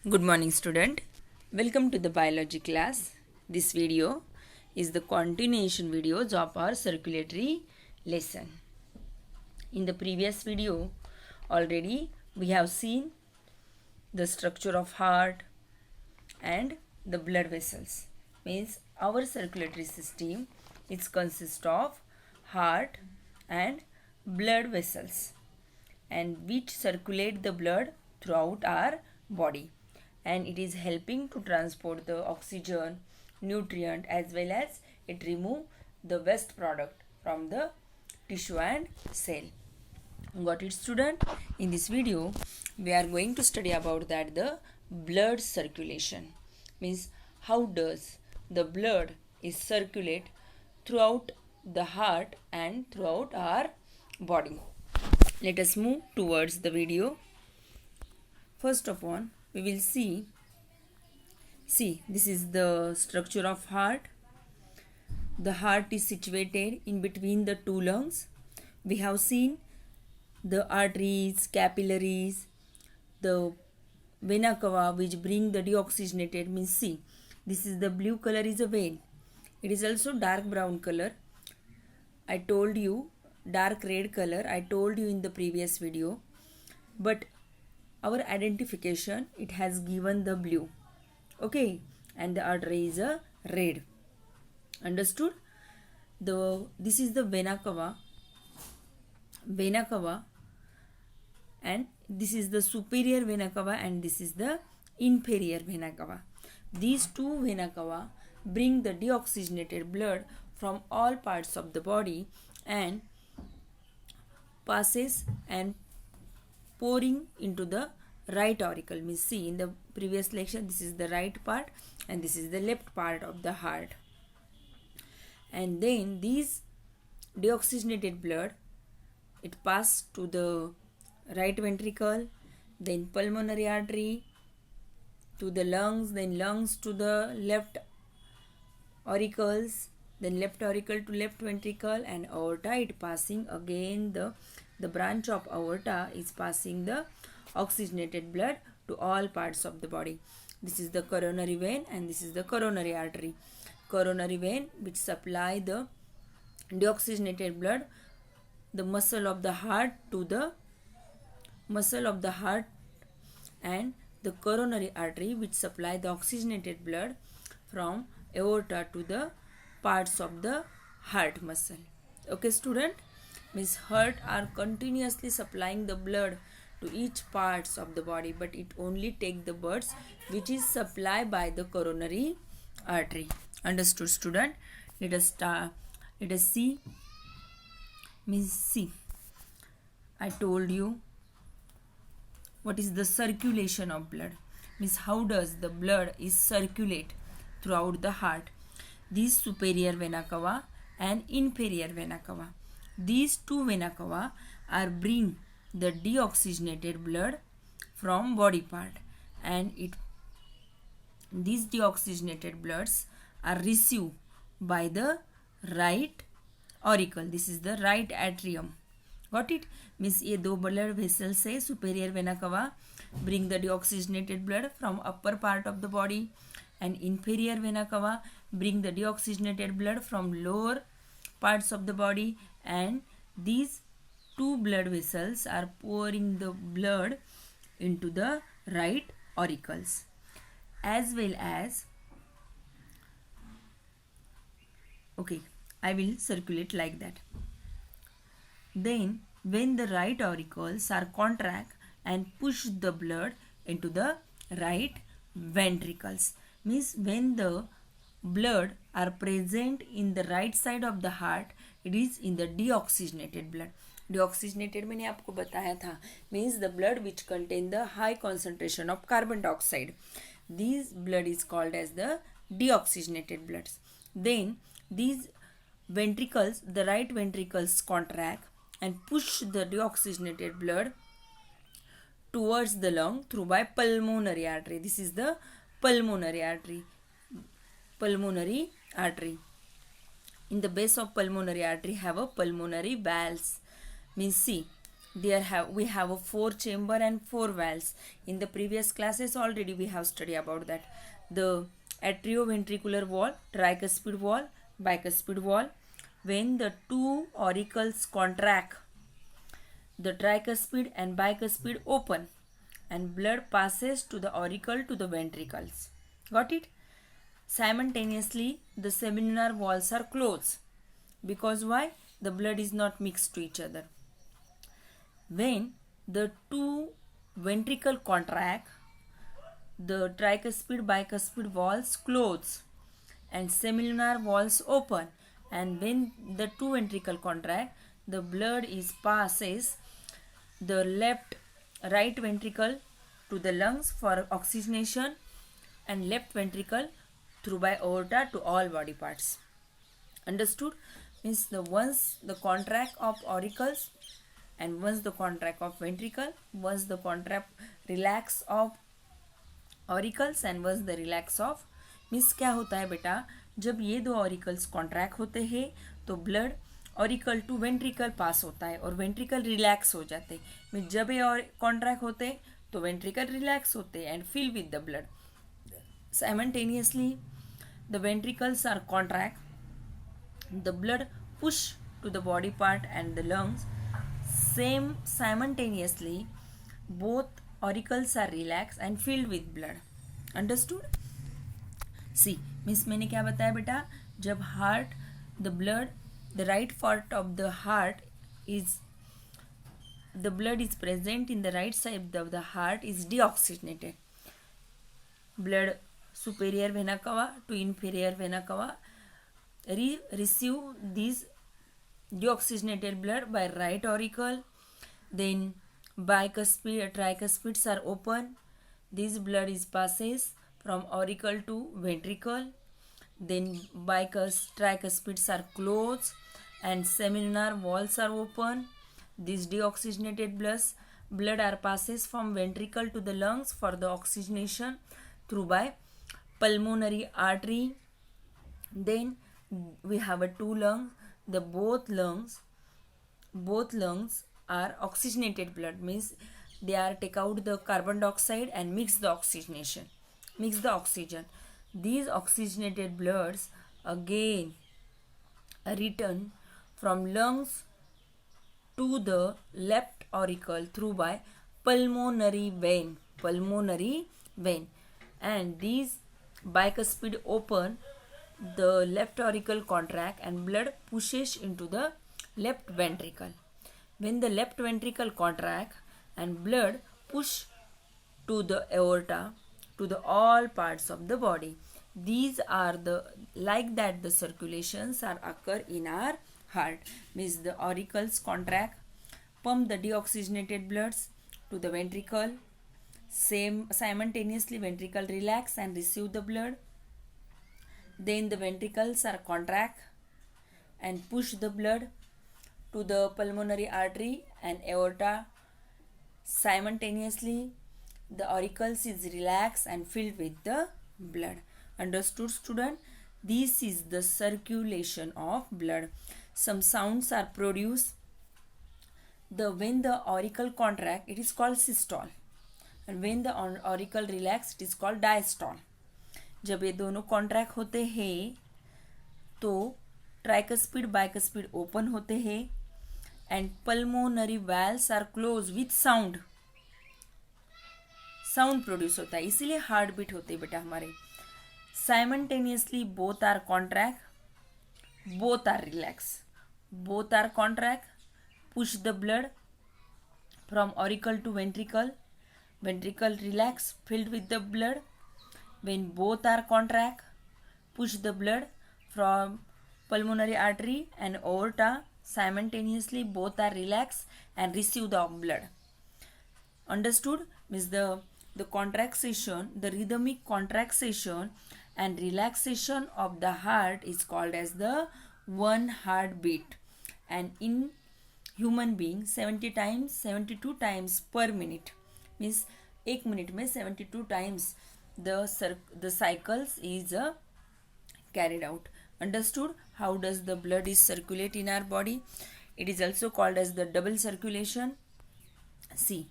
Good morning, student. Welcome to the biology class. This video is the continuation videos of our circulatory lesson. In the previous video, already we have seen the structure of heart and the blood vessels. Means our circulatory system is consist of heart and blood vessels, and which circulate the blood throughout our body, and it is helping to transport the oxygen, nutrient, as well as it remove the waste product from the tissue and cell. Got it, student? In this video we are going to study about that the blood circulation. Means how does the blood is circulate throughout the heart and throughout our body. Let us move towards the video. First of all, we will see this is the structure of heart. The heart is situated in between the two lungs. We have seen the arteries, capillaries, the vena cava which bring the deoxygenated. Means see, this is the blue color is a vein. It is also dark brown color. I told you dark red color, I told you in the previous video, but our identification, it has given the blue, okay, and the artery is a red. Understood? This is the vena cava, and this is the superior vena cava, and this is the inferior vena cava. These two vena cava bring the deoxygenated blood from all parts of the body and passes and pouring into the right auricle. Means see, in the previous lecture, this is the right part and this is the left part of the heart, and then these deoxygenated blood, it passes to the right ventricle, then pulmonary artery to the lungs, then lungs to the left auricles, then left auricle to left ventricle, and aorta, it passing again the branch of aorta is passing the oxygenated blood to all parts of the body. This is the coronary vein and this is the coronary artery. Coronary vein which supply the deoxygenated blood, the muscle of the heart to the muscle of the heart, and the coronary artery which supply the oxygenated blood from aorta to the parts of the heart muscle. Okay, student? Means heart are continuously supplying the blood to each parts of the body, but it only take the blood which is supplied by the coronary artery. Understood, student? Let us see. Means see, I told you what is the circulation of blood. Means how does the blood is circulate throughout the heart. These superior vena cava and inferior vena cava, these two vena cava are bring the deoxygenated blood from body part, and these deoxygenated bloods are received by the right auricle. This is the right atrium. Got it? Means ये दो blood vessels है. Superior vena cava bring the deoxygenated blood from upper part of the body, and inferior vena cava bring the deoxygenated blood from lower parts of the body, and these two blood vessels are pouring the blood into the right auricles, as well as, okay, I will circulate like that. Then when the right auricles are contract and push the blood into the right ventricles, means when the blood are present in the right side of the heart, it is in the deoxygenated blood. Deoxygenated मैंने आपको बताया था, means the blood which contain the high concentration of carbon dioxide. This blood is called as the deoxygenated bloods. Then these ventricles, the right ventricles contract and push the deoxygenated blood towards the lung through by pulmonary artery. This is the pulmonary artery. Pulmonary artery. In the base of pulmonary artery have a pulmonary valves. Means see, we have a 4 chamber and 4 valves. In the previous classes already we have studied about that. The atrioventricular wall, tricuspid wall, bicuspid wall. When the two auricles contract, the tricuspid and bicuspid open and blood passes to the auricle to the ventricles. Got it? Simultaneously, the semilunar walls are closed. Because why? The blood is not mixed to each other. When the two ventricle contract, the tricuspid bicuspid walls close and semilunar walls open, and when the two ventricle contract, the blood is passes the right ventricle to the lungs for oxygenation and left ventricle through by aorta to all body parts. Understood? Means the once the contract of auricles and once the contract of ventricle, once the contract relax of auricles and once the relax of means क्या होता है बेटा, जब ये दो auricles contract होते हैं तो ब्लड ऑरिकल टू वेंट्रिकल पास होता है और वेंट्रिकल रिलैक्स हो जाते हैं. मीन्स जब ये और कॉन्ट्रैक्ट होते तो वेंट्रिकल रिलैक्स होते and fill with the blood. Simultaneously the ventricles are contract, the blood push to the body part and the lungs. Same simultaneously both auricles are relaxed and filled with blood. Understood? See, means मैंने क्या बताया बेटा, जब heart the blood, the right part of the heart is, the blood is present in the right side of the heart is deoxygenated. Blood superior vena cava to inferior vena cava receive this deoxygenated blood by right auricle. Then bicuspid, tricuspids are open. This blood is passes from auricle to ventricle. Then tricuspids are closed and semilunar walls are open. This deoxygenated blood are passes from ventricle to the lungs for the oxygenation through by pulmonary artery. Then we have a two lungs. The both lungs are oxygenated blood, means they are take out the carbon dioxide and mix the oxygen. These oxygenated bloods again return from lungs to the left auricle through by pulmonary vein, and these bicuspid open, the left auricle contract and blood pushes into the left ventricle. When the left ventricle contract and blood push to the aorta to the all parts of the body, these are the like that the circulations are occur in our heart. Means the auricles contract, pump the deoxygenated bloods to the ventricle. Simultaneously ventricle relax and receive the blood. Then the ventricles are contract and push the blood to the pulmonary artery and aorta. Simultaneously, the auricles is relaxed and filled with the blood. Understood, student? This is the circulation of blood. Some sounds are produced. When the auricle contract, it is called systole, and when the auricle relax, it is called diastole. जब ये दोनों contract होते हैं तो tricuspid bicuspid open होते हैं and pulmonary valves are closed with sound produce होता है, इसीलिए हार्ट बीट होते हैं बेटा हमारे. Simultaneously both are contract, both are relaxed, both are contract, push the blood from auricle to ventricle, ventricle relax, filled with the blood. When both are contract, push the blood from pulmonary artery and aorta. Simultaneously both are relaxed and receive the blood. Understood? Means the contraction, the rhythmic contraction and relaxation of the heart is called as the one heartbeat. And in human being 72 times per minute, means एक minute में 72 times the cycles is carried out. Understood? How does the blood is circulate in our body? It is also called as the double circulation. C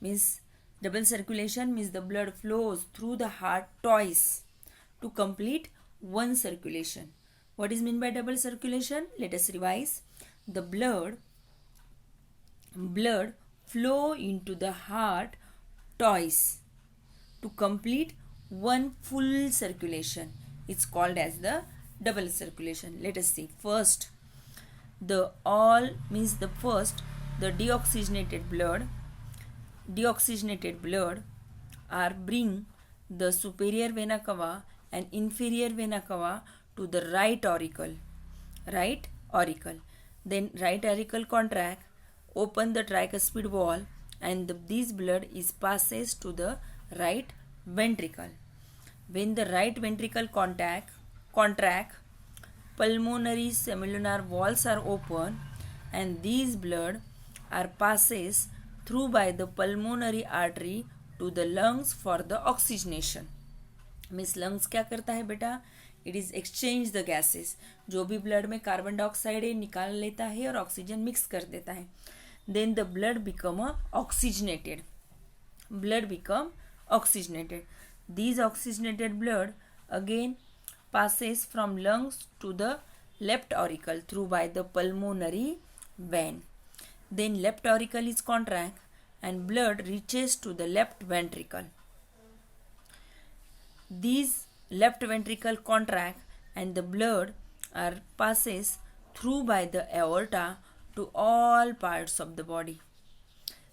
means double circulation means the blood flows through the heart twice to complete one circulation. What is meant by double circulation? Let us revise. The blood flow into the heart twice to complete one full circulation. It's called as the double circulation. Let us see. First, the deoxygenated blood are bring the superior vena cava and inferior vena cava to the right auricle. Then right auricle contract, open the tricuspid wall, and this blood is passes to the right ventricle. When the right ventricle contract, pulmonary semilunar walls are open, and these blood are passes through by the pulmonary artery to the lungs for the oxygenation. Means lungs क्या करता है बेटा? It is exchange the gases. जो भी blood में carbon dioxide है निकाल लेता है और ऑक्सीजन मिक्स कर देता है. Then the blood become oxygenated. These oxygenated blood again passes from lungs to the left auricle through by the pulmonary vein. Then left auricle is contract and blood reaches to the left ventricle. These left ventricle contract and the blood are passes through by the aorta to all parts of the body.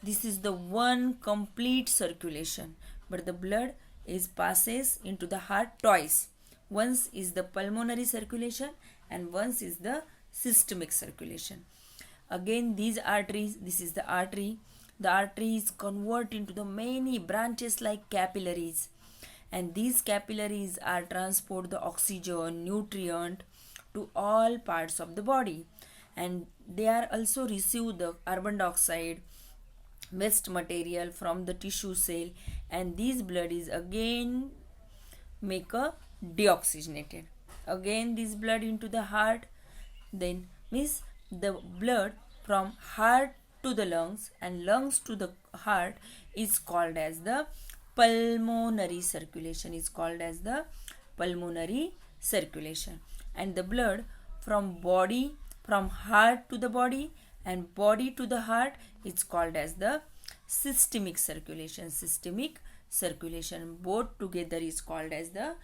This is the one complete circulation, but the blood is passes into the heart twice. Once is the pulmonary circulation and once is the systemic circulation. Again these arteries, this is the artery. The artery is converted into the many branches like capillaries, and these capillaries are transport the oxygen, nutrient to all parts of the body, and they are also receive the carbon dioxide, waste material from the tissue cell, and this blood is again make a deoxygenated. Again this blood into the heart, then means the blood from heart to the lungs and lungs to the heart is called as the pulmonary circulation, and the blood from heart to the body and body to the heart is called as the systemic circulation. Both together is called as the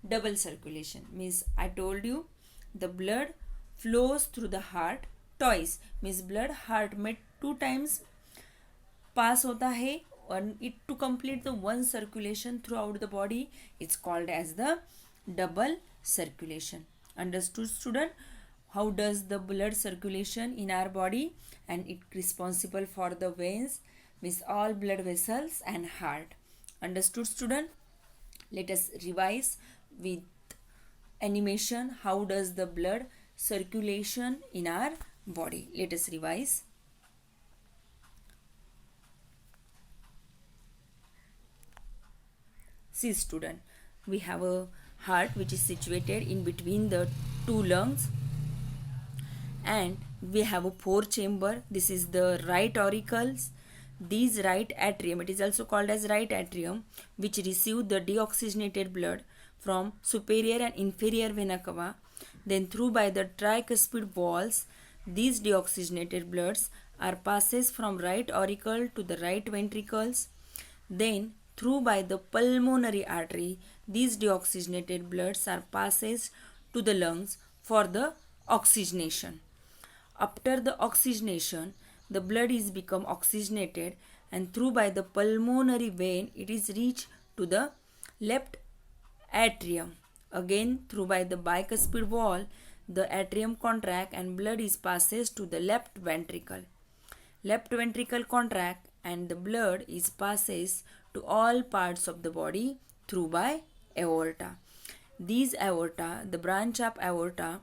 double circulation. Means I told you the blood flows through the heart twice, means blood heart में 2 times pass होता है, and it to complete the one circulation throughout the body, it's called as the double circulation. Understood, student? How does the blood circulation in our body, and it responsible for the veins, means all blood vessels and heart. Understood, student? Let us revise with animation how does the blood circulation in our body. Let us revise. See, student, we have a heart which is situated in between the 2 lungs, and we have a 4 chamber. This is the right auricles. These right atrium, it is also called as right atrium, which receive the deoxygenated blood from superior and inferior vena cava. Then through by the tricuspid walls, these deoxygenated bloods are passes from right auricle to the right ventricles. Then through by the pulmonary artery, these deoxygenated bloods are passes to the lungs for the oxygenation. After the oxygenation, the blood is become oxygenated, and through by the pulmonary vein it is reached to the left atrium. Again through by the bicuspid wall, the atrium contract and blood is passes to the left ventricle. Left ventricle contract and the blood is passes to all parts of the body through by aorta. These aorta, the branch of aorta,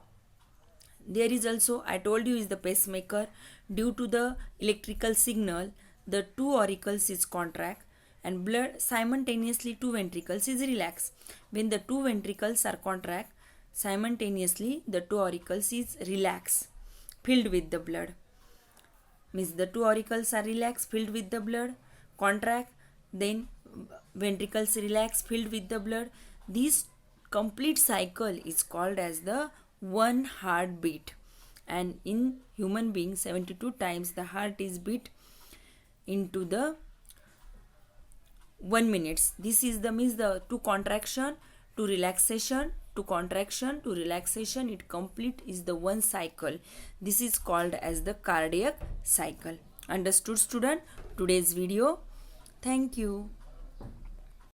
there is also, I told you, is the pacemaker. Due to the electrical signal, the 2 auricles is contract and blood simultaneously 2 ventricles is relax. When the 2 ventricles are contract, simultaneously the 2 auricles is relax, filled with the blood. means the two auricles are relaxed, filled with the blood, contract, then ventricles relax, filled with the blood. This complete cycle is called as the one heartbeat. And in human being, 72 times the heart is beat into the 1 minute. This is the means the to contraction to relaxation to contraction to relaxation, it complete is the one cycle. This is called as the cardiac cycle. Understood, student? Today's video. Thank you.